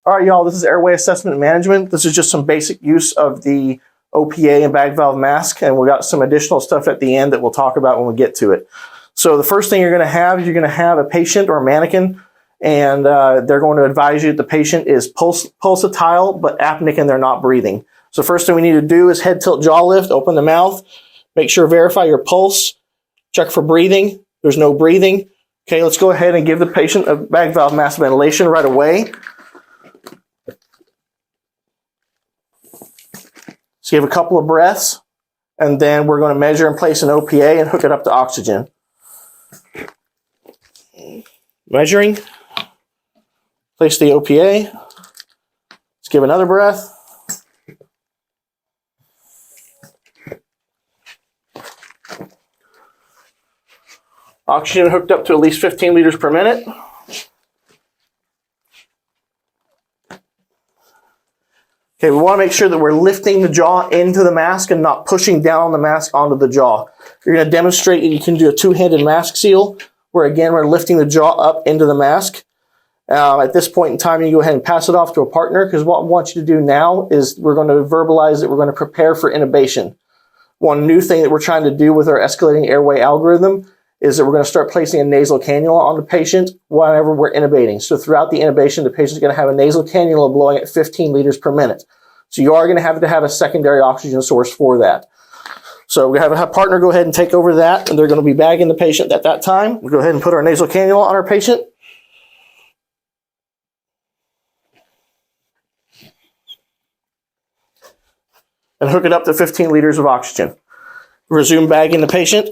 All right, y'all, this is airway assessment and management. This is just some basic use of the OPA and bag valve mask, and we got some additional stuff at the end that we'll talk about when we get to it. So the first thing you're going to have a patient or a mannequin, and they're going to advise you that the patient is pulsatile but apneic and they're not breathing. So first thing we need to do is head tilt jaw lift, open the mouth, make sure verify your pulse, check for breathing. There's no breathing. Okay, let's go ahead and give the patient a bag valve mask ventilation right away. So give a couple of breaths, and then we're going to measure and place an OPA and hook it up to oxygen. Measuring. Place the OPA. Let's give another breath. Oxygen hooked up to at least 15 liters per minute. Okay, we want to make sure that we're lifting the jaw into the mask and not pushing down on the mask onto the jaw. You're going to demonstrate that you can do a two-handed mask seal, where again, we're lifting the jaw up into the mask. At this point in time, you go ahead and pass it off to a partner, because what we want you to do now is we're going to verbalize that we're going to prepare for intubation. One new thing that we're trying to do with our escalating airway algorithm is that we're going to start placing a nasal cannula on the patient whenever we're intubating. So throughout the intubation, the patient's going to have a nasal cannula blowing at 15 liters per minute. So you are going to have a secondary oxygen source for that. So we have a partner go ahead and take over that, and they're going to be bagging the patient at that time. We'll go ahead and put our nasal cannula on our patient. And hook it up to 15 liters of oxygen. Resume bagging the patient.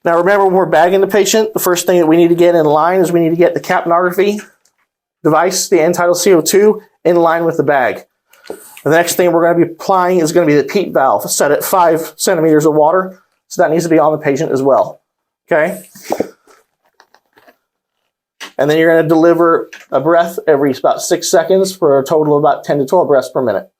Now remember, when we're bagging the patient, the first thing that we need to get in line is we need to get the capnography device, the end-tidal CO2, in line with the bag. The next thing we're going to be applying is going to be the PEEP valve, set at 5 centimeters of water. So that needs to be on the patient as well. Okay? And then you're going to deliver a breath every about 6 seconds for a total of about 10 to 12 breaths per minute.